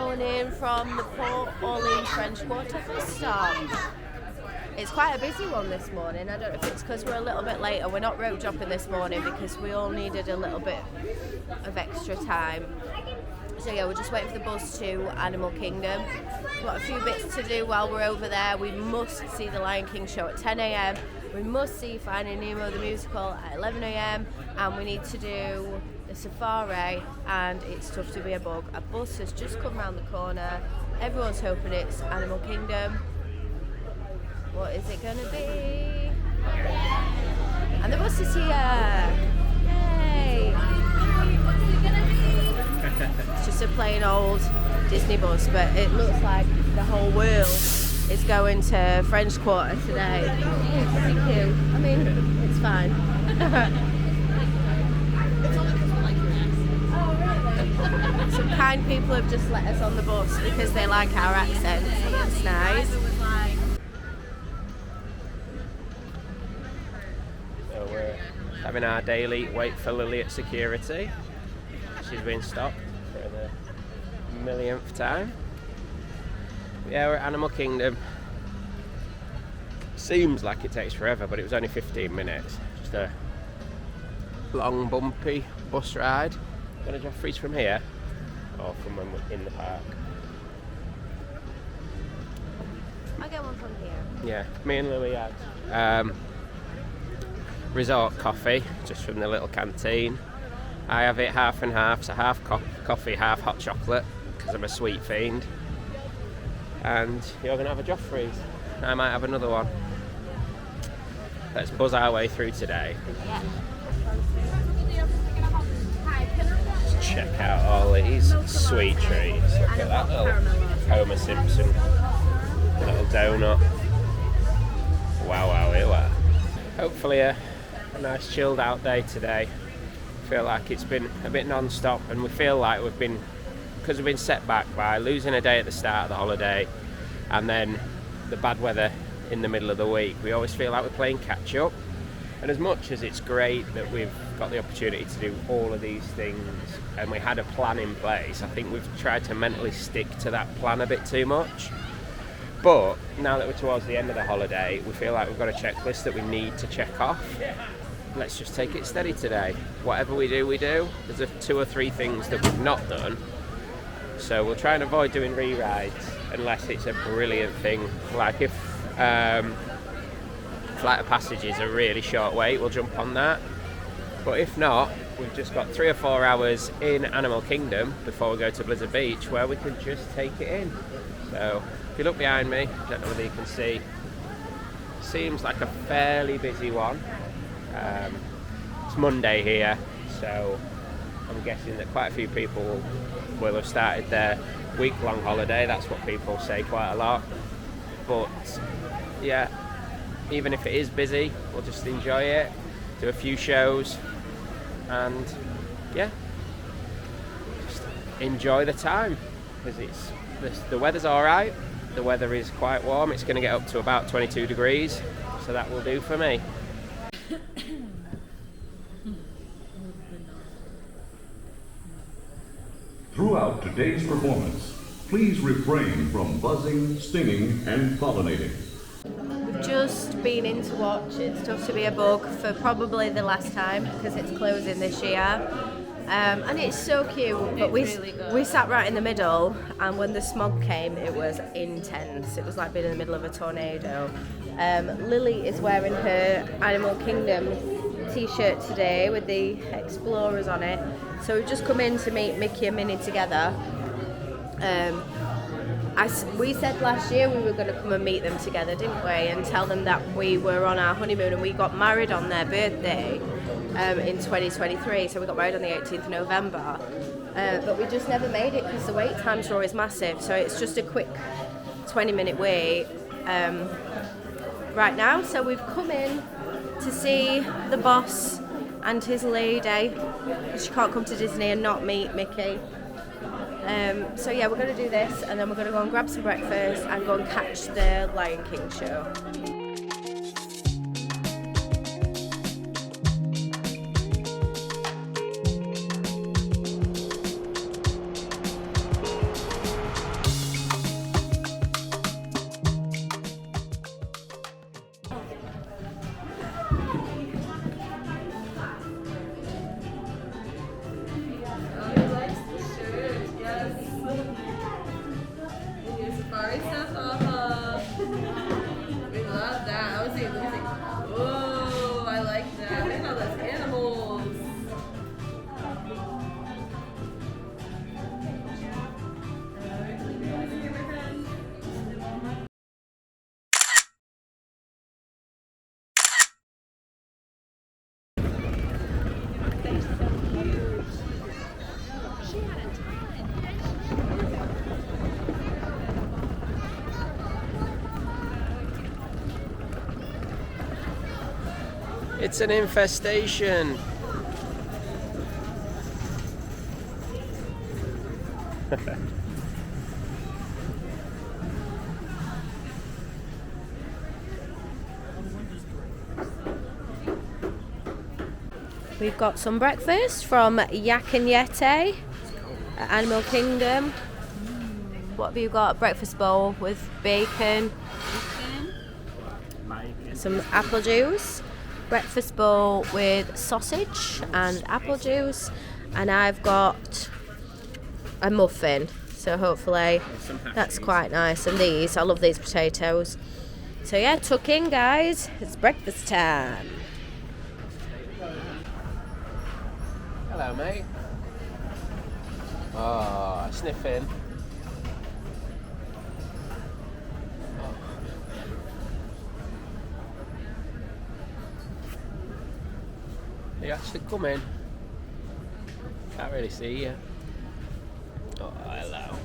morning from the Port Orleans French Quarter bus stop. It's quite a busy one this morning. I don't know if it's because we're a little bit later. We're not rope dropping this morning because we all needed a little bit of extra time. So yeah, we're just waiting for the bus to Animal Kingdom. We've got a few bits to do while we're over there. We must see the Lion King show at 10 a.m. We must see Finding Nemo the musical at 11 a.m. and we need to do the safari, and it's tough to be a bug. A bus has just come round the corner. Everyone's hoping it's Animal Kingdom. What is it going to be? And the bus is here! Yay! What's it going to be? It's just a plain old Disney bus, but it looks like the whole world is going to French Quarter today. Thank you. I mean, it's fine. Some kind people have just let us on the bus because they like our accents. It's nice. So we're having our daily wait for Lily at security. She's been stopped for the millionth time. Yeah, we're at Animal Kingdom. Seems like it takes forever, but it was only 15 minutes. Just a long, bumpy bus ride. Gonna drive Freeze from here, or from when we're in the park? I'll get one from here. Yeah, me and Louie had resort coffee, just from the little canteen. I have it half and half, so half coffee, half hot chocolate, because I'm a sweet fiend. And you're going to have a Joffrey's. I might have another one. Let's buzz our way through today. Yeah. Let's check out all these sweet treats. Look at that little Homer Simpson little donut. Wow, wow, wow. Hopefully a nice chilled out day today. I feel like it's been a bit non-stop, and we feel like because we've been set back by losing a day at the start of the holiday and then the bad weather in the middle of the week, we always feel like we're playing catch up. And as much as it's great that we've got the opportunity to do all of these things and we had a plan in place, I think we've tried to mentally stick to that plan a bit too much. But now that we're towards the end of the holiday, we feel like we've got a checklist that we need to check off. Let's just take it steady today. Whatever we do, we do. There's 2 or 3 things that we've not done. So we'll try and avoid doing re-rides unless it's a brilliant thing. Like if Flight of Passage is a really short wait, we'll jump on that. But if not, we've just got 3 or 4 hours in Animal Kingdom before we go to Blizzard Beach where we can just take it in. So if you look behind me, I don't know whether you can see, seems like a fairly busy one. It's Monday here, so I'm guessing that quite a few people will have started their week-long holiday. That's what people say quite a lot. But yeah, even if it is busy, we'll just enjoy it, do a few shows, and yeah, just enjoy the time, because the weather's all right. The weather is quite warm. It's going to get up to about 22 degrees, so that will do for me. Throughout today's performance, please refrain from buzzing, stinging, and pollinating. We've just been in to watch It's Tough to Be a Bug for probably the last time because it's closing this year. And it's so cute, but we sat right in the middle, and when the smog came, it was intense. It was like being in the middle of a tornado. Lily is wearing her Animal Kingdom t-shirt today with the Explorers on it. So we've just come in to meet Mickey and Minnie together. We said last year we were going to come and meet them together, didn't we? And tell them that we were on our honeymoon and we got married on their birthday in 2023. So we got married on the 18th of November. But we just never made it because the wait times are always massive. So it's just a quick 20-minute wait right now. So we've come in to see the boss and his lady. She can't come to Disney and not meet Mickey. So yeah, we're going to do this, and then we're going to go and grab some breakfast and go and catch the Lion King show. It's an infestation. We've got some breakfast from Yak Yeti at Animal Kingdom. What have you got? Breakfast bowl with bacon, some apple juice, breakfast bowl with sausage and apple juice, and I've got a muffin. So hopefully that's quite nice. And these, I love these potatoes. So yeah, tuck in, guys. It's breakfast time. Hello, mate. Oh, sniffing. Oh. You actually come in. Can't really see you. Oh, hello.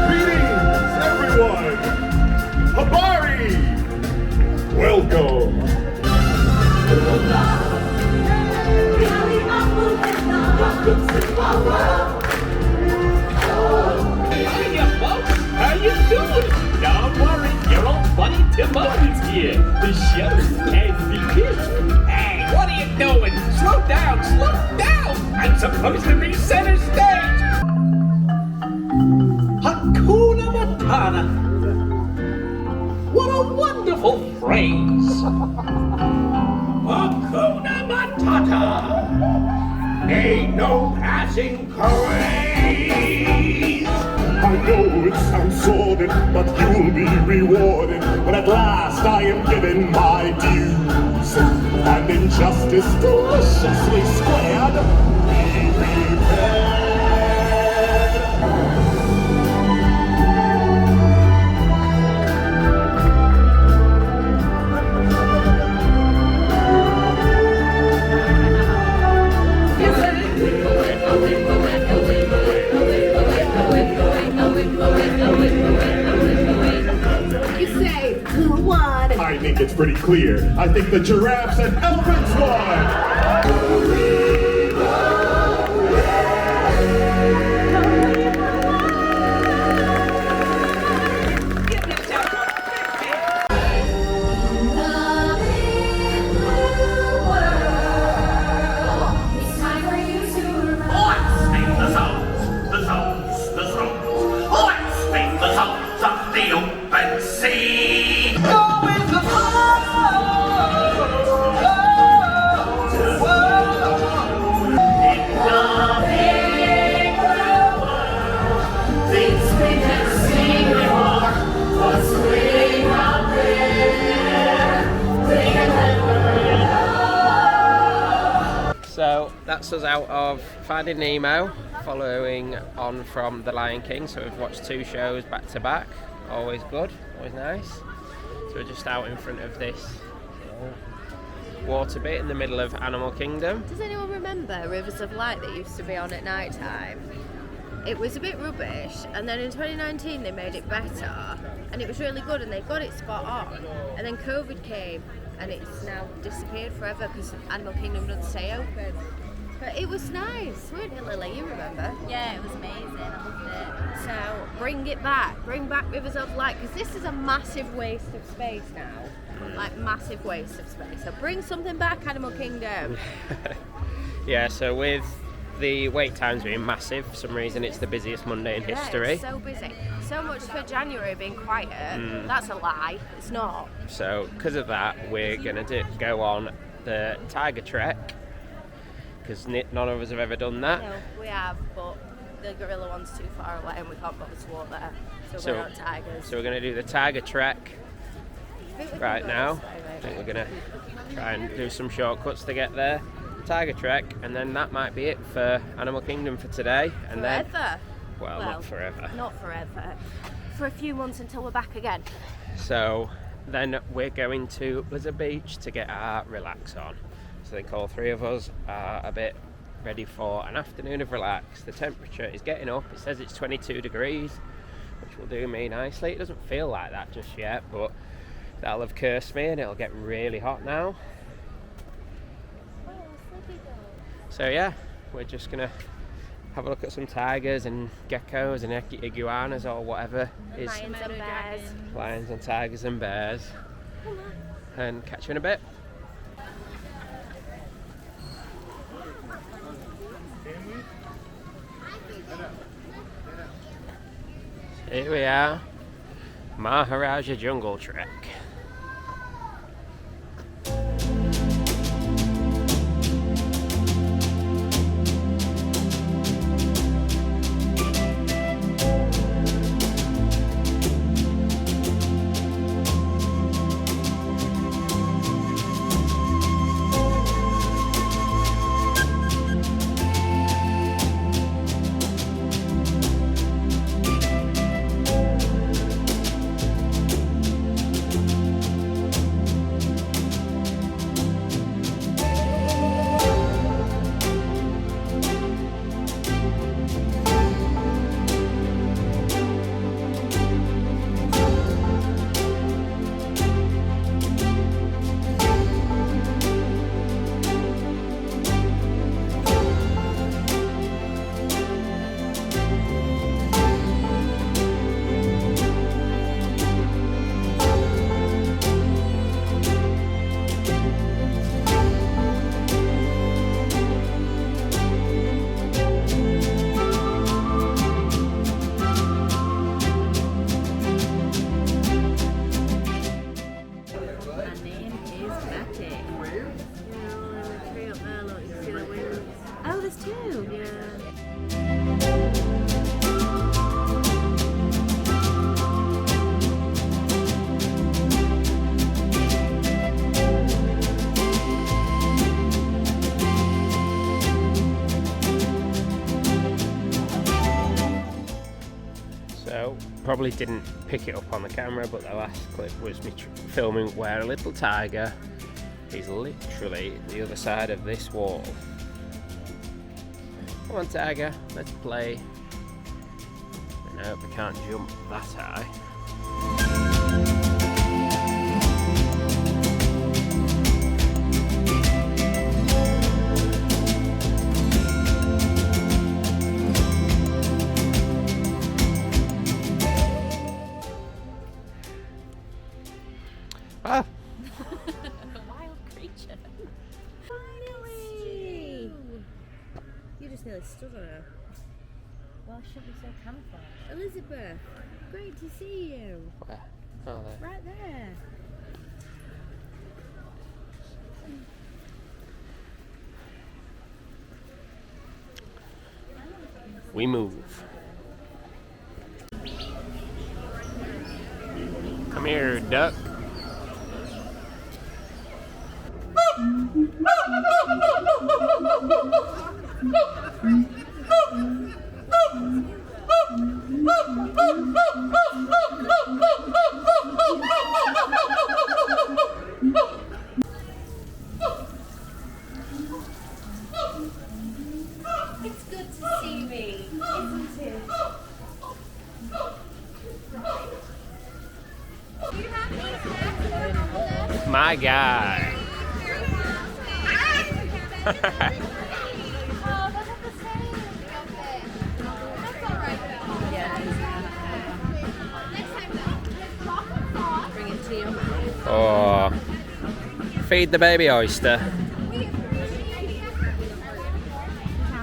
Greetings, everyone! Habari! Welcome! Hiya, folks. How you doing? Don't worry, your old buddy Timothy's here. The show has begun. Hey, what are you doing? Slow down, slow down. I'm supposed to be center stage. Hakuna Matata. What a wonderful phrase. Hakuna Matata. Ain't no passing craze. I know it sounds sordid, but you'll be rewarded when at last I am given my dues. And injustice deliciously squared. Be prepared. I think it's pretty clear. I think the giraffes and elephants won! So that's us out of Finding Nemo, following on from The Lion King. So we've watched 2 shows back to back. Always good, always nice. So we're just out in front of this water bit in the middle of Animal Kingdom. Does anyone remember Rivers of Light that used to be on at night time? It was a bit rubbish, and then in 2019 they made it better, and it was really good, and they got it spot on. And then COVID came, and it's now disappeared forever because Animal Kingdom doesn't stay open. But it was nice, weren't it, Lily? You remember? Yeah, it was amazing. I loved it. So bring it back. Bring back Rivers of Light, because this is a massive waste of space now. Like, massive waste of space. So bring something back, Animal Kingdom. Yeah, so with the wait times being massive, for some reason it's the busiest Monday in history. It's so busy. So much for January being quiet. That's a lie. It's not. So because of that, we're going to go on the Tiger Trek, because none of us have ever done that. No, we have, but the gorilla one's too far away and we can't bother to walk there. So we're not tigers. So we're going to do the Tiger Trek right now. I think we're going to try and do some shortcuts to get there. Tiger Trek, and then that might be it for Animal Kingdom for today. And forever? Then, well, not forever. Not forever. For a few months until we're back again. So then we're going to Blizzard Beach to get our relax on. So I think all 3 of us are a bit ready for an afternoon of relax. The temperature is getting up. It says it's 22 degrees, which will do me nicely. It doesn't feel like that just yet, but that'll have cursed me and it'll get really hot now. So yeah, we're just gonna have a look at some tigers and geckos and iguanas or whatever is Lions and bears. lions and tigers and bears, and catch you in a bit. Here we are, Maharajah Jungle Trek. Oh, there's two. So, probably didn't pick it up on the camera, but the last clip was me filming where a little tiger is literally the other side of this wall. Come on, tiger, let's play. I hope I can't jump that high. Ah! Wild creature. Finally! You just nearly stood on her. Well, I shouldn't be so camouflaged. Elizabeth, great to see you. Where? Oh, there. Right there. We move. Come here, duck. It's good to see me, isn't it? My guy. Bring it to you. Oh, feed the baby oyster.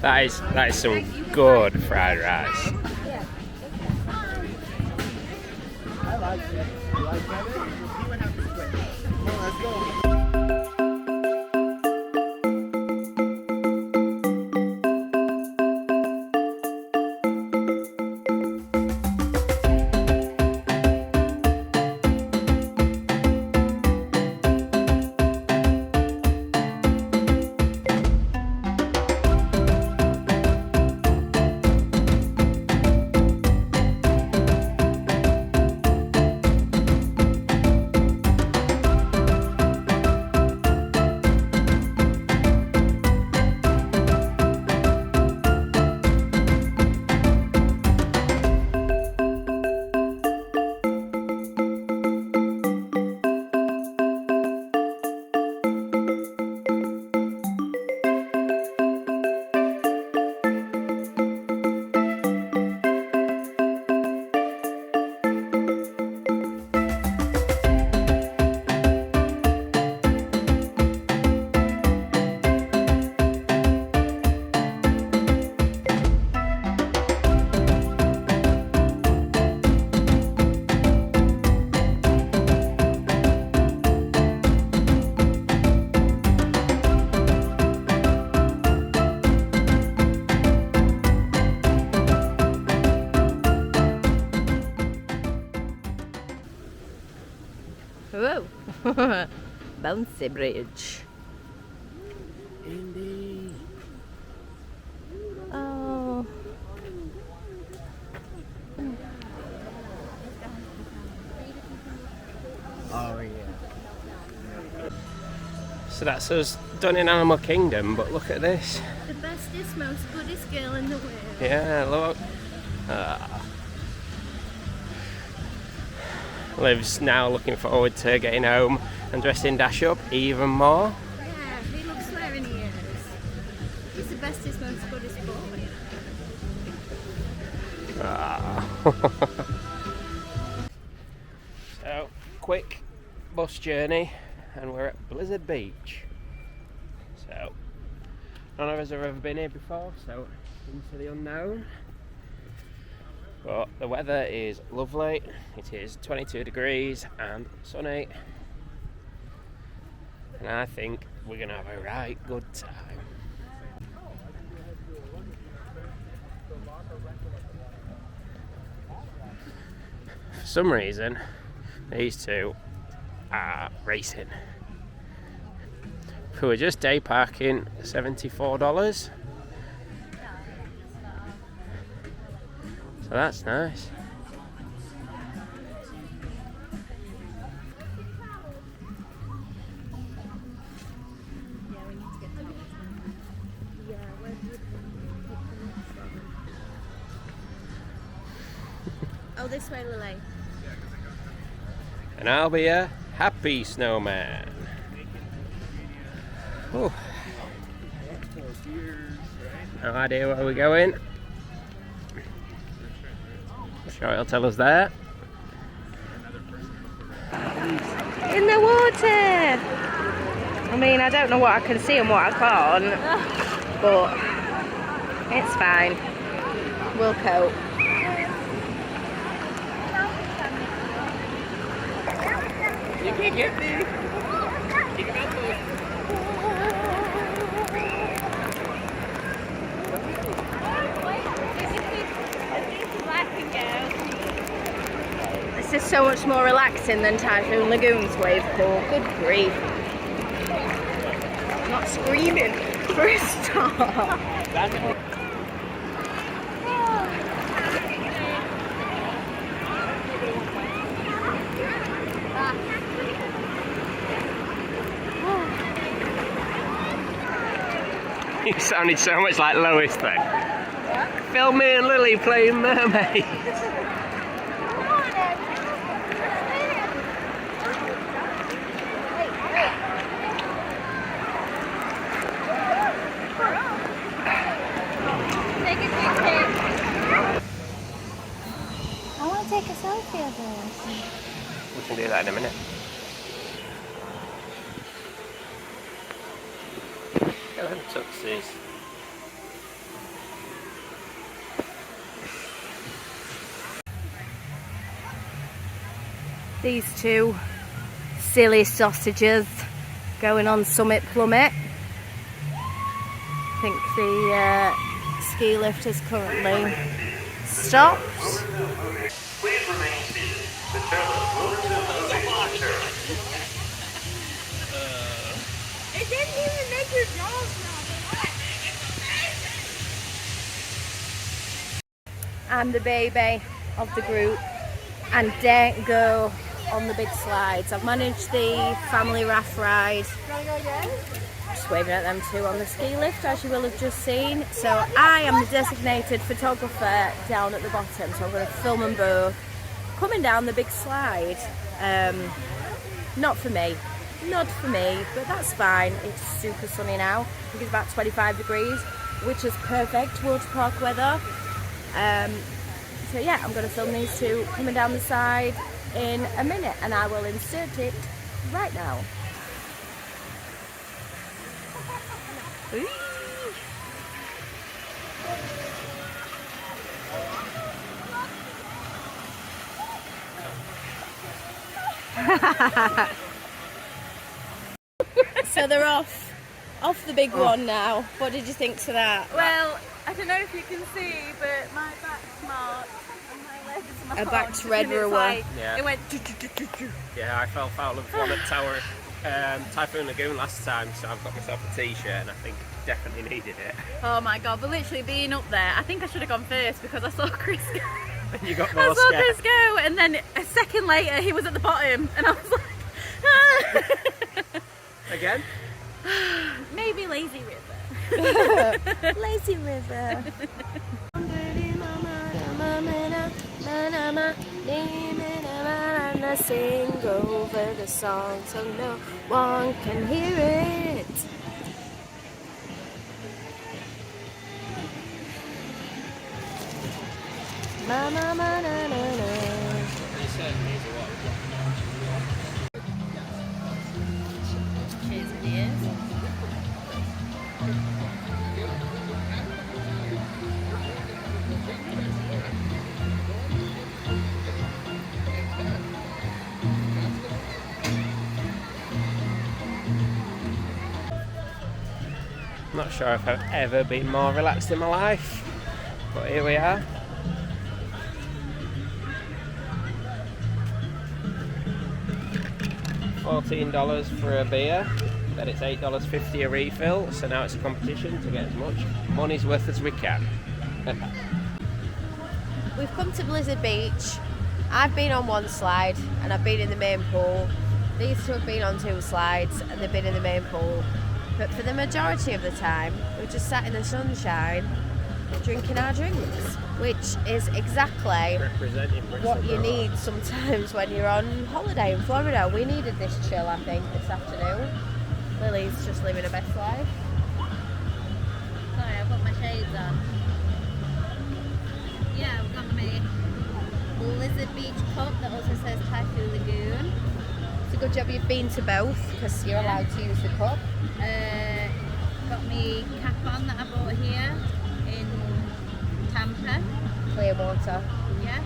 That is some good fried rice. I like it. You like it? You would have to switch. Come on, let's go. Bouncy bridge. Indeed. Oh. Oh yeah. So that's us done in Animal Kingdom, but look at this. The bestest, most goodest girl in the world. Yeah, look. Liv's now looking forward to getting home and dressing Dash up even more. Yeah, he looks swearing he is. He's the bestest, most goodest boy. So, quick bus journey, and we're at Blizzard Beach. So, none of us have ever been here before, so into the unknown. But the weather is lovely. It is 22 degrees and sunny. And I think we're going to have a right good time. For some reason, these two are racing. If we were just day parking, $74. So that's nice. Oh, this way, Lily. And I'll be a happy snowman. Oh. No idea where we're going. Sure, it'll tell us there. In the water! I mean, I don't know what I can see and what I can't, but it's fine. We'll cope. You can't get me. Take him out there. This is so much more relaxing than Typhoon Lagoon's wave pool. Good grief. Not screaming for a start. You sounded so much like Lois then. What? Film me and Lily playing mermaids. I want to take a selfie of this. We can do that in a minute. Go ahead, tuxies. These two silly sausages going on Summit Plummet. I think the ski lift is currently stopped. Please remain seated. The terminal will resume elevation return. It didn't even make your jaws I'm the baby of the group and don't go on the big slides. I've managed the family raft ride. Just waving at them too on the ski lift, as you will have just seen. So I am the designated photographer down at the bottom, so I'm going to film them both coming down the big slide. Not for me, but that's fine. It's super sunny now. I think it's about 25 degrees, which is perfect water park weather. So yeah, I'm going to film these two coming down the side in a minute, and I will insert it right now. So they're off the big one now. What did you think to that? Well, I don't know if you can see, but my back's marked and my legs my A back to Red and it's Rower. like, Yeah. it went. Yeah, I fell foul of one at Tower Typhoon Lagoon last time, so I've got myself a t-shirt and I think definitely needed it. Oh my god! But literally being up there, I think I should have gone first because I saw Chris go. You got I more saw scared. Chris go, and then a second later he was at the bottom, and I was like, Again? maybe lazy river. Lazy river. Sing over the song so no one can hear it. Ma ma ma na na na. Cheers, ideas. Not sure if I've ever been more relaxed in my life, but here we are. $14 for a beer, then it's $8.50 a refill, so now it's a competition to get as much money's worth as we can. We've come to Blizzard Beach. I've been on one slide and I've been in the main pool. These two have been on two slides and they've been in the main pool. But for the majority of the time, we've just sat in the sunshine drinking our drinks, which is exactly Representing what you need sometimes when you're on holiday in Florida. We needed this chill, I think, this afternoon. Lily's just living her best life. Sorry, I've got my shades on. Yeah, I've got my Blizzard Beach cup that also says Typhoon Lagoon. It's a good job you've been to both because you're allowed to use the cup. Got me cap on that I bought here in Tampa. Clear water. Yeah.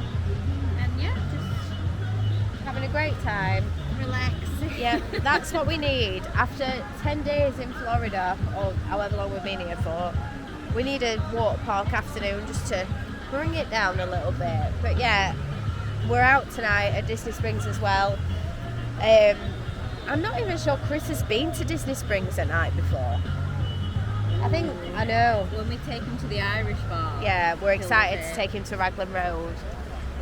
And yeah, just Having a great time. relax. Yeah, that's what we need. After 10 days in Florida, or however long we've been here for, we need a water park afternoon just to bring it down a little bit. But yeah, we're out tonight at Disney Springs as well. I'm not even sure Chris has been to Disney Springs at night before. I know. When we take him to the Irish bar. Yeah, we're excited Killed to it. take him to Raglan Road.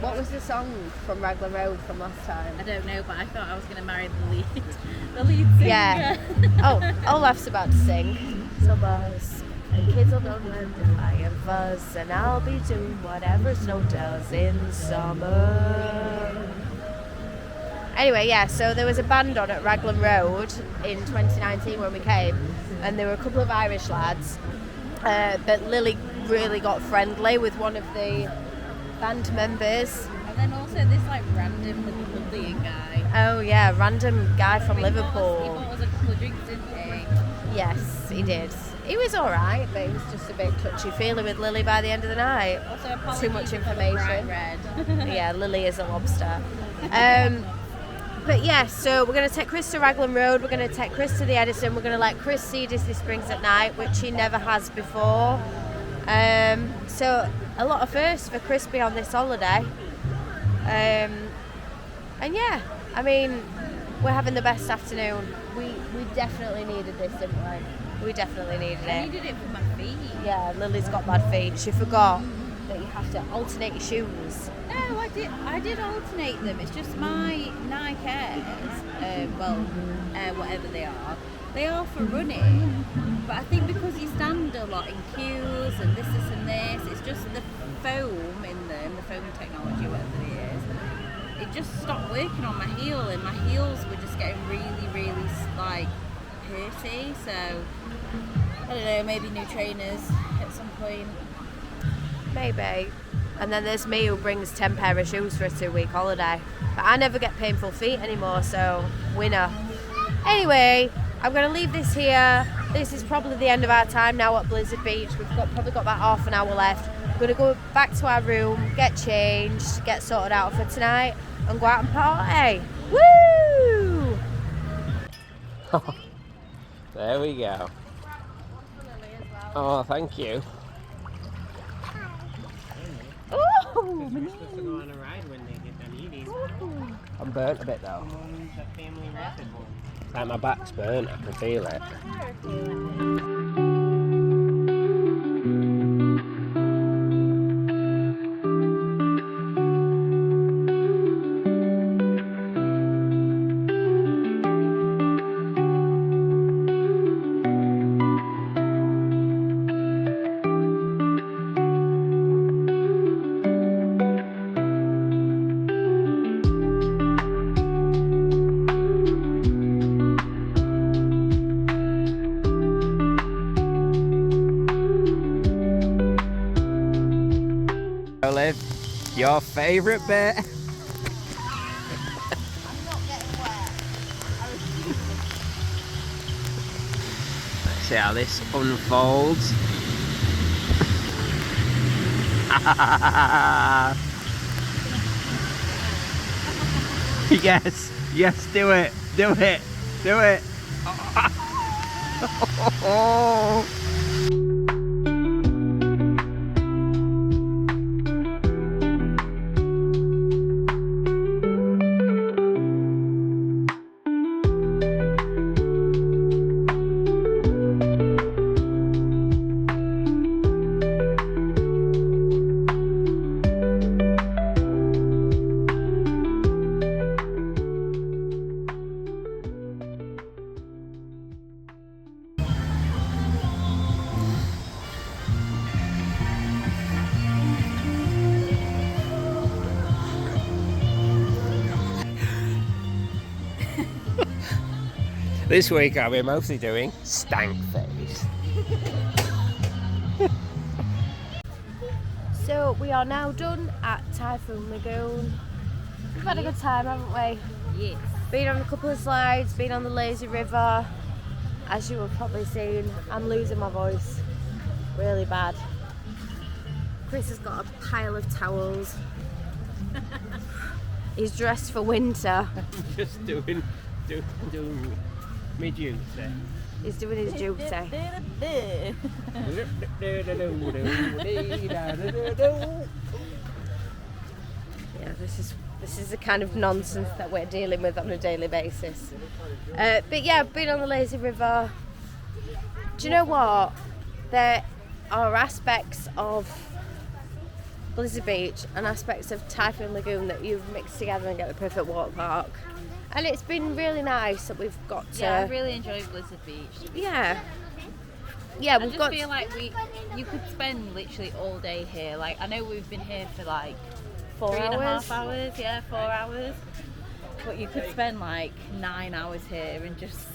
What was the song from Raglan Road from last time? I don't know, but I thought I was going to marry the lead singer. Yeah. Oh, Olaf's about to sing. Summers and kids will don't learn to fly and fuzz, and I'll be doing whatever snow does in summer. Anyway, yeah, so there was a band on at Raglan Road in 2019 when we came, and there were a couple of Irish lads, but Lily really got friendly with one of the band members. And then also this like random Liverpoolian guy. Oh yeah, random guy from He Liverpool. bought us a couple of drinks, didn't he? Yes, he did. He was alright, but he was just a bit touchy-feely with Lily by the end of the night. Also, apologies Too much for the bright information. red. Yeah, Lily is a lobster. But yeah, so we're going to take Chris to Raglan Road, we're going to take Chris to the Edison, we're going to let Chris see Disney Springs at night, which he never has before. So a lot of firsts for Crispy on this holiday. And yeah, I mean, we're having the best afternoon. We definitely needed this, didn't we? We definitely needed I it. needed it for my feet. Yeah, Lily's got bad feet. She forgot that you have to alternate your shoes. No, I did alternate them. It's just my Nike Airs, whatever they are for running. But I think because you stand a lot in queues and this and this, it's just the foam in them, the foam technology, whatever it is. It just stopped working on my heel, and my heels were just getting really, really like hurty. So I don't know, maybe new trainers at some point. Maybe. And then there's me who brings 10 pair of shoes for a 2-week holiday. But I never get painful feet anymore, so winner. Anyway, I'm going to leave this here. This is probably the end of our time now at Blizzard Beach. We've probably got about half an hour left. We're going to go back to our room, get changed, get sorted out for tonight, and go out and party. Woo! There we go. Oh, thank you. Ooh, We're supposed to go on a ride when they get done eating. I'm burnt a bit though. The family rapid one. Like my back's burnt, I can feel it. Olive, your favourite bit? Let's see how this unfolds. Yes, yes, do it, do it, do it. This week I'll be mostly doing stank face. So we are now done at Typhoon Lagoon. We've had a good time, haven't we? Yes. Been on a couple of slides, been on the lazy river. As you have probably seen, I'm losing my voice really bad. Chris has got a pile of towels. He's dressed for winter. Just doing me duty. He's doing his duty. Yeah, this is the kind of nonsense that we're dealing with on a daily basis. But yeah, I've been on the lazy river. Do you know what? There are aspects of Blizzard Beach and aspects of Typhoon Lagoon that you've mixed together and get the perfect water park. And it's been really nice that we've got to... Yeah, I really enjoyed Blizzard Beach. Yeah, I we've just got... feel like you could spend literally all day here. Like, I know we've been here for like 4 3.5 hours, yeah, 4 hours. But you could spend like 9 hours here and just...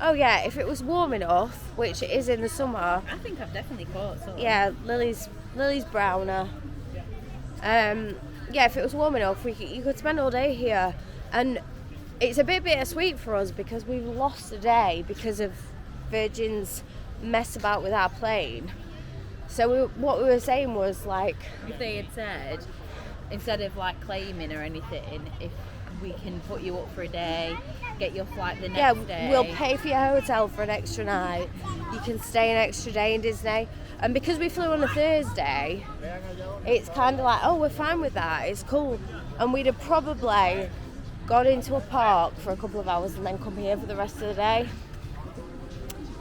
Oh yeah, if it was warm enough, which it is in the summer. I think I've definitely caught some. Yeah, Lily's browner. Yeah, if it was warm enough, you could spend all day here. And it's a bit bittersweet for us because we've lost a day because of Virgin's mess about with our plane. So what we were saying was like... If they had said, instead of like claiming or anything, if we can put you up for a day, get your flight the next day. We'll pay for your hotel for an extra night. You can stay an extra day in Disney. And because we flew on a Thursday, it's kind of like, oh, we're fine with that. It's cool. And we'd have probably gone into a park for a couple of hours and then come here for the rest of the day.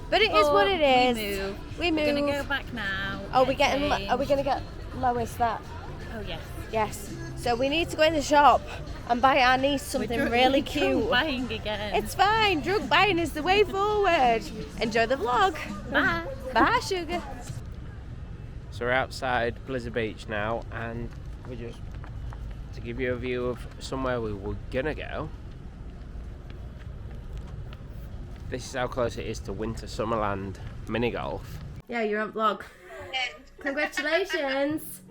But it is what it is. We move. We're gonna go back now. Are we gonna get Lois that? Oh yes. Yes. So we need to go in the shop and buy our niece something really cute. Buying again. It's fine. Drunk buying is the way forward. Enjoy the vlog. Bye. Bye, sugar. So we're outside Blizzard Beach now, and we're just to give you a view of somewhere we were gonna go. This is how close it is to Winter Summerland mini golf. Yeah, you're on vlog. Congratulations.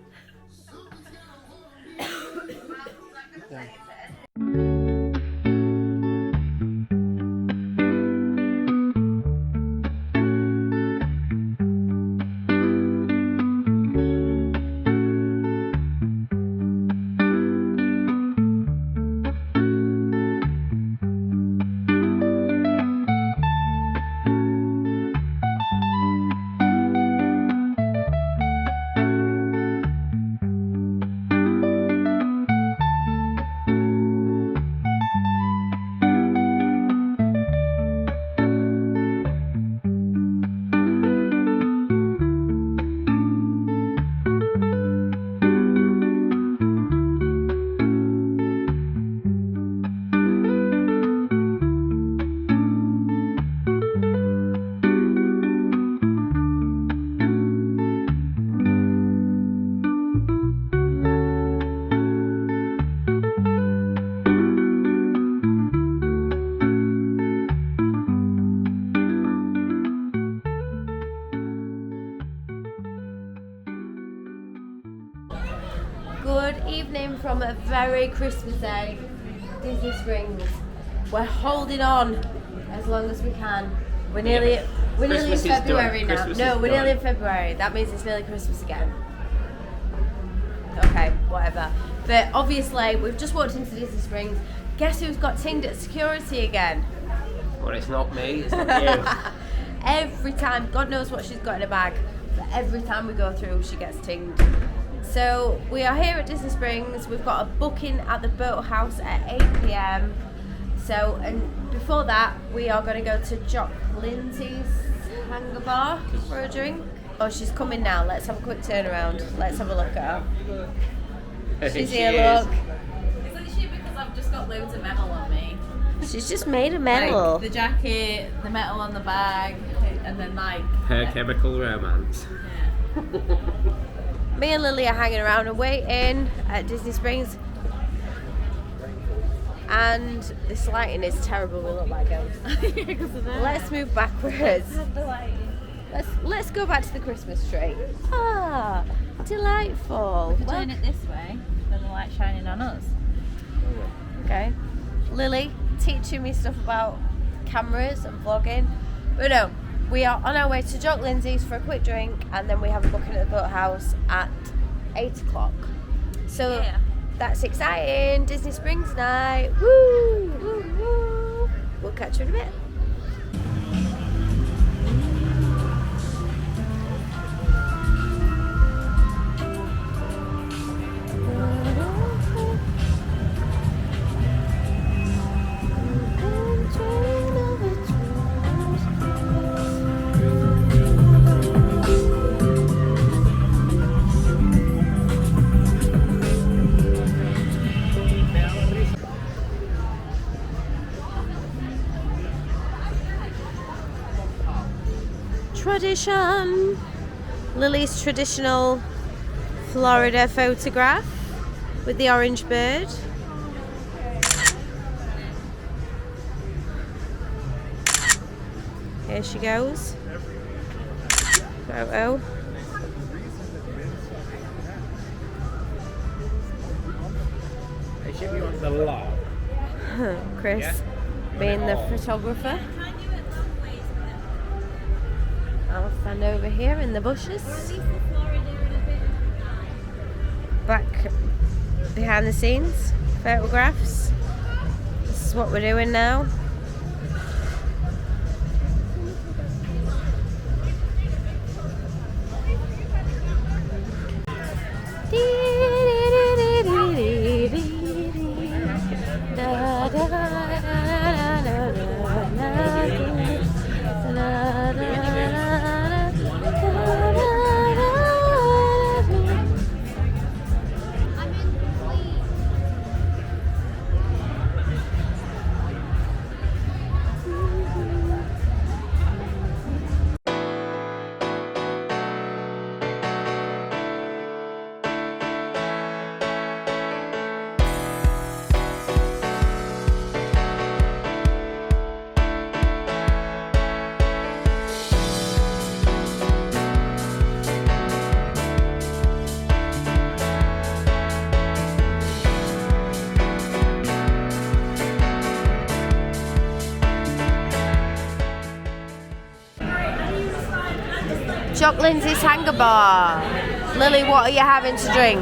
Good evening from a very Christmassy Disney Springs. We're holding on as long as we can. We're nearly in Christmas is February done. now. Christmas No, is we're nearly in done. February. That means it's nearly Christmas again. Okay, whatever. But obviously, we've just walked into Disney Springs. Guess who's got tinged at security again? Well, it's not me, it's not you. Every time, God knows what she's got in her bag, but every time we go through, she gets tinged. So we are here at Disney Springs. We've got a booking at the Boathouse at 8 p.m. So, and before that, we are going to go to Jock Lindsay's Hangar Bar for a drink. Oh, she's coming now. Let's have a quick turnaround. Let's have a look at her. She's She here, is. look. Isn't she because I've just got loads of metal on me? She's just made a medal. Like the jacket, the metal on the bag, and then like... Her chemical romance. Yeah. Me and Lily are hanging around and waiting at Disney Springs. And this lighting is terrible. We look like ghosts. Because of that. Let's move backwards. The lighting. Let's go back to the Christmas tree. Ah, delightful. If we turn it this way, then the light's shining on us. Okay. Lily teaching me stuff about cameras and vlogging. But no, we are on our way to Jock Lindsay's for a quick drink, and then we have a booking at the Boathouse at 8 o'clock. So Yeah. that's exciting. Disney Springs night. Woo! Woo, woo. We'll catch you in a bit. Tradition. Lily's traditional Florida photograph with the orange bird. Here she goes. Photo. They should be on the lot. Chris Yeah. being the photographer. I'll stand over here in the bushes. Back behind the scenes, photographs. This is what we're doing now. Jock Lindsay's Hangar Bar. Lily, what are you having to drink?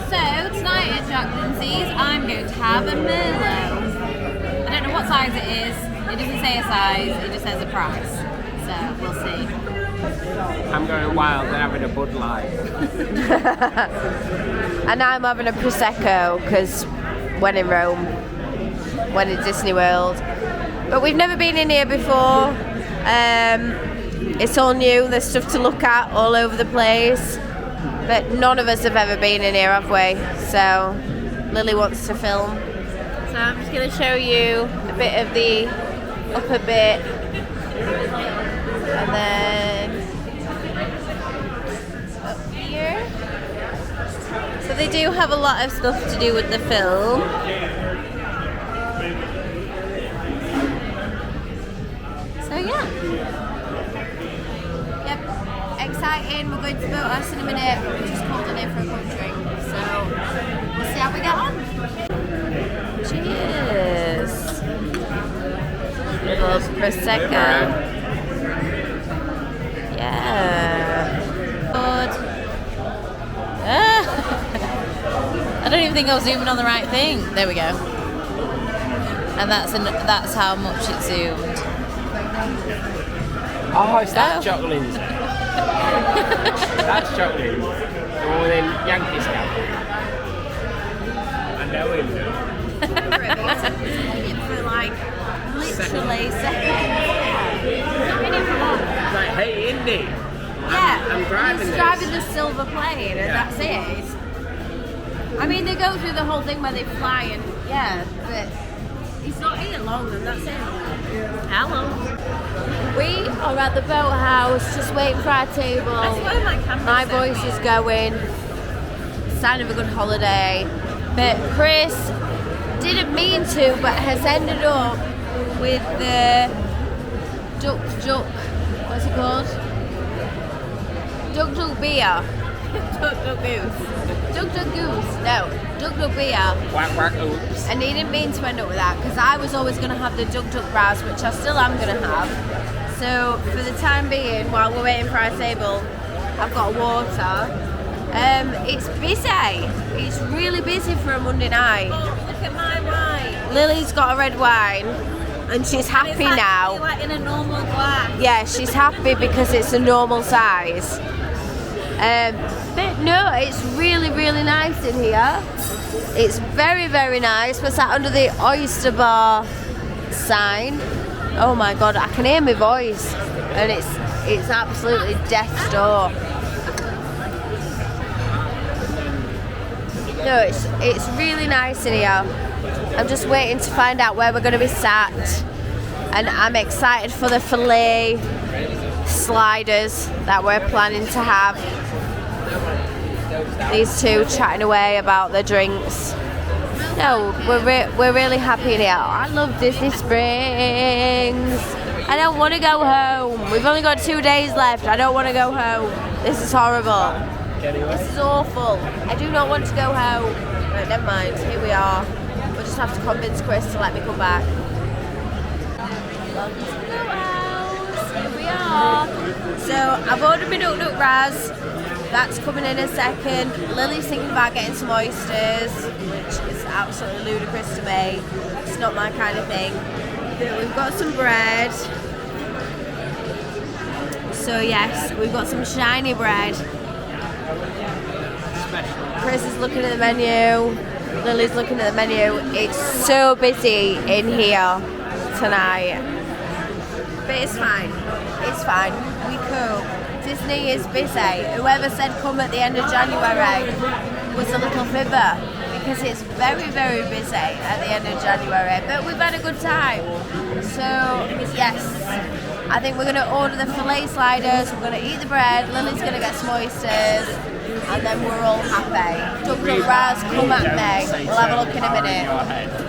So tonight at Yak Yeti's, I'm going to have a Merlot. I don't know what size it is. It doesn't say a size. It just says a price. So we'll see. I'm going wild and having a Bud Light. And I'm having a Prosecco because when in Rome, when in Disney World. But we've never been in here before. It's all new. There's stuff to look at all over the place. But none of us have ever been in here, have we? So Lily wants to film. So I'm just going to show you a bit of the upper bit. And then up here. So they do have a lot of stuff to do with the film. So yeah. Yep. exciting. We're going to Boathouse in a minute, but we just called in for a quick drink. So we'll see how we get on. Cheers. Little Prosecco. Yeah. Good. I don't even think I was zooming on the right thing. There we go. And that's how much it zoomed. Oh, it's that Jocklins. That's Jocklins. The one in Yankees cap. I know him now. For like literally seconds. Not been in for long. It's like, hey, Indy. Yeah, I'm driving he's this. driving the silver plane, and that's it. I mean, they go through the whole thing where they fly, and yeah, but he's not here long, and that's it. Hello. We are at the boathouse, just waiting for our table. I swear my camera's My so voice weird. is going. Sign of a good holiday. But Chris didn't mean to, but has ended up with the duck. What's it called? Duck beer. Duck goose. Duck goose. No, duck beer. Whack, whack, oops. And he didn't mean to end up with that because I was always going to have the duck raz, which I still am going to have. So for the time being, while we're waiting for our table, I've got water. It's busy. It's really busy for a Monday night. Oh, look at my wine. Lily's got a red wine, and she's happy It's like, now. like in a normal glass. Yeah, she's happy because it's a normal size. But no, it's really, really nice in here. It's very, very nice. We're sat under the oyster bar sign. Oh my god, I can hear my voice, and it's absolutely death's door. No, it's really nice in here. I'm just waiting to find out where we're going to be sat, and I'm excited for the filet sliders that we're planning to have. These two chatting away about the drinks. No, we're really happy in here. I love Disney Springs. I don't want to go home. We've only got 2 days left. I don't want to go home. This is horrible. This is awful. I do not want to go home. Right, never mind. Here we are. We'll just have to convince Chris to let me come back. Welcome to the boathouse. Here we are. So I've ordered my duck raz. That's coming in a second. Lily's thinking about getting some oysters, which is absolutely ludicrous to me. It's not my kind of thing. But we've got some bread. So yes, we've got some shiny bread. Chris is looking at the menu. Lily's looking at the menu. It's so busy in here tonight. But it's fine. It's fine. We cope. Disney is busy. Whoever said come at the end of January was a little fibber because it's very, very busy at the end of January. But we've had a good time. So, yes, I think we're going to order the filet sliders, we're going to eat the bread, Lily's going to get some oysters, and then we're all happy. Duck raz, come at me. We'll have a look in a minute.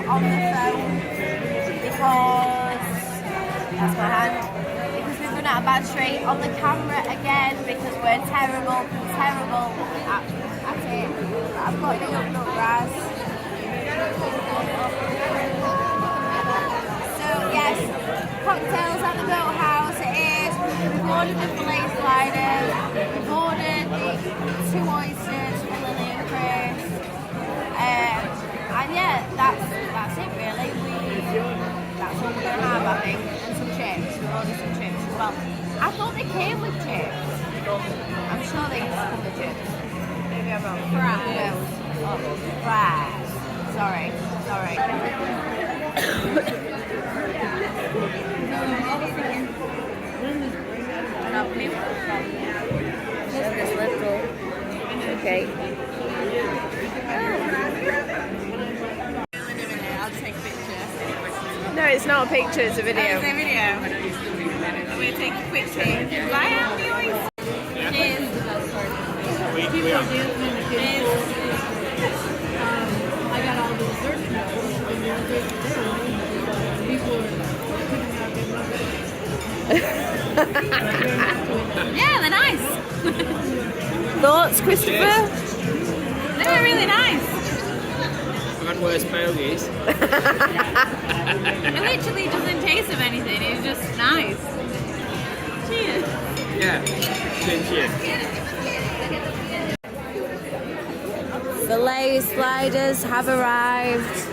On the phone because that's my hand. Because we've run out of battery on the camera again because we're terrible at it. I've got the duck raz. So yes, cocktails at the boathouse it is. We've ordered the filet sliders. We've ordered the 2 oysters for Lily and Chris. And yeah, that's it really. That's all we're going to have, I think. And some chips. We've ordered some chips as well. I thought they came with chips. I'm sure they used to come with chips. Maybe I'm wrong. Fries. Oh, fries. Sorry. it's not a picture, it's a video. It's a video. I'm going to take a quick take. Bye, Andy. Cheers. We are. I got all the desserts now. Yeah, they're nice. Thoughts, Christopher? They were really nice. I've had worse bogies. It literally doesn't taste of anything. It's just nice. Cheers. Yeah. Cheers. Filet sliders have arrived.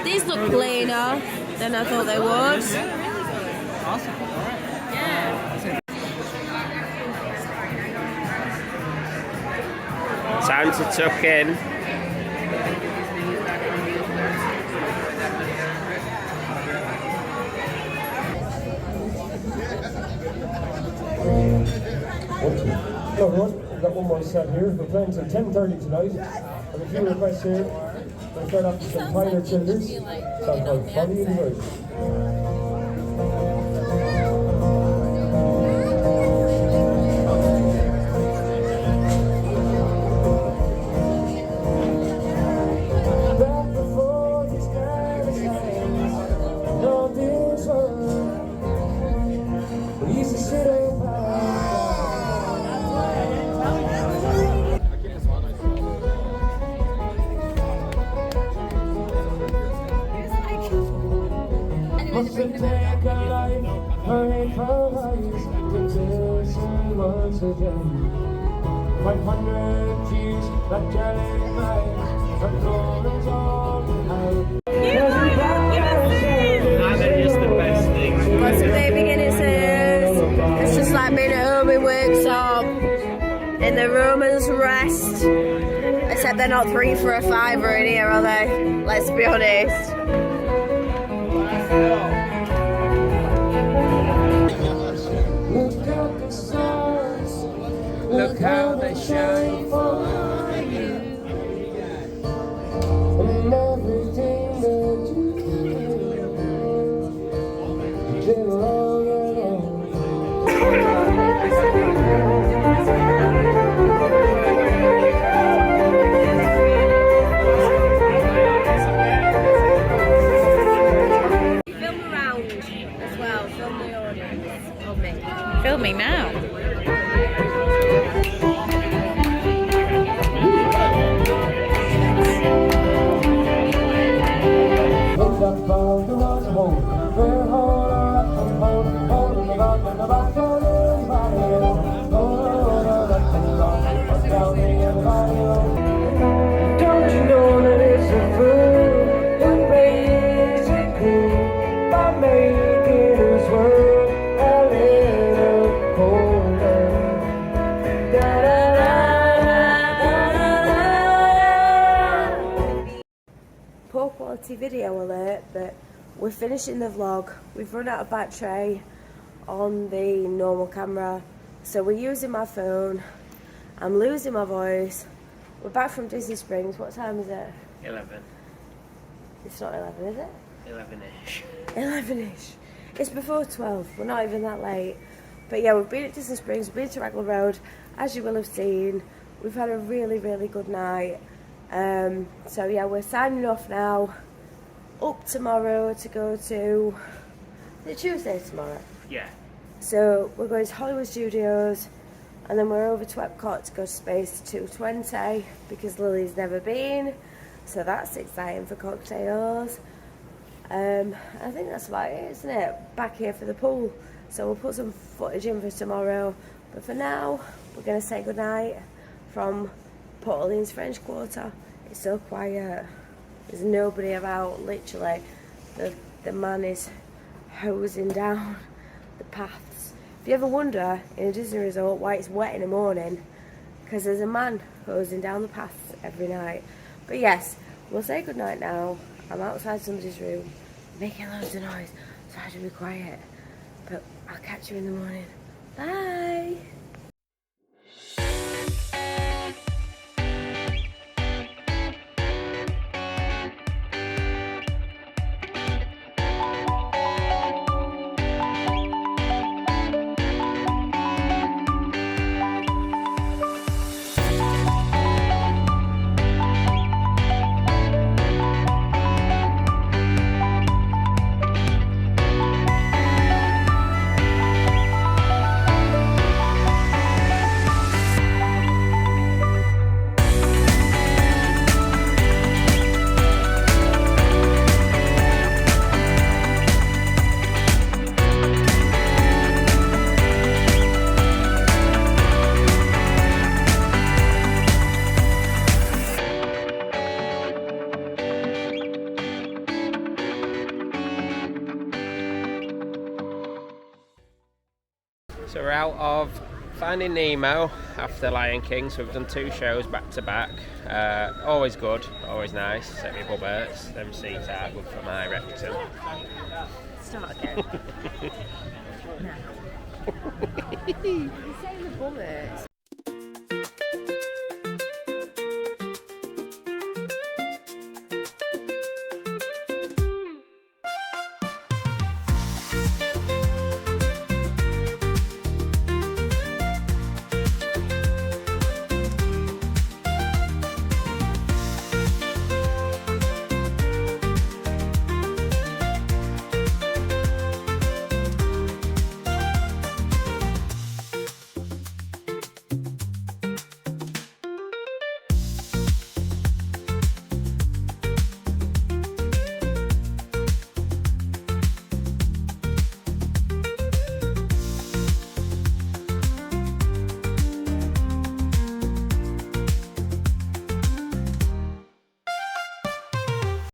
These look plainer than I thought they would. Awesome. Time to tuck in. Hello everyone, we've got one more set here. We're playing till 10:30 tonight. I have a few requests here. We'll start off with some Tyler Childers. Song called Funny in Words. Must it take a life, hurry for life, to listen once again. 500 years, that jelly knife, from Jordan's on out. They're just the best things. What's the baby Guinnesses? It's just like being at home in workshop in the Romans Rest. Except they're not 3 for a £5 in here, are they? Let's be honest. Look at the stars, look how they shine for you. And everything that you do, they were all alone. Film around as well, film the audience of me. Filming now. Look up on the road home, we're holding up and holding the rock and the rock on everybody else. Hold up and rock, down everybody else. Don't you know that it's a fool who plays it cool by making his world a little colder. Da da da da da da. Poor quality video alert, but we're finishing the vlog. We've run out of battery on the normal camera, so we're using my phone. I'm losing my voice. We're back from Disney Springs. What time is it? 11. It's not 11, is it? 11-ish. 11ish. It's before 12. We're not even that late. But yeah, we've been at Disney Springs, we've been to Raglan Road, as you will have seen. We've had a really, really good night. So yeah, we're signing off now. Up tomorrow to go to... Is it Tuesday tomorrow? Yeah. So we're going to Hollywood Studios, and then we're over to Epcot to go to Space 220 because Lily's never been. So that's exciting for cocktails. I think that's about it, isn't it? Back here for the pool. So we'll put some footage in for tomorrow. But for now, we're going to say goodnight from Port Orleans French Quarter. It's so quiet. There's nobody about, literally. The man is hosing down the paths. If you ever wonder in a Disney resort why it's wet in the morning, because there's a man hosing down the paths every night. But yes, we'll say goodnight now. I'm outside somebody's room, making loads of noise, so I have to be quiet. But I'll catch you in the morning. Bye! So we're out of Finding Nemo after Lion King, so we've done 2 shows back to back. Always good, always nice. Set me bubbers. Them seats are good for my rectum. Start again. You're saying the bummers.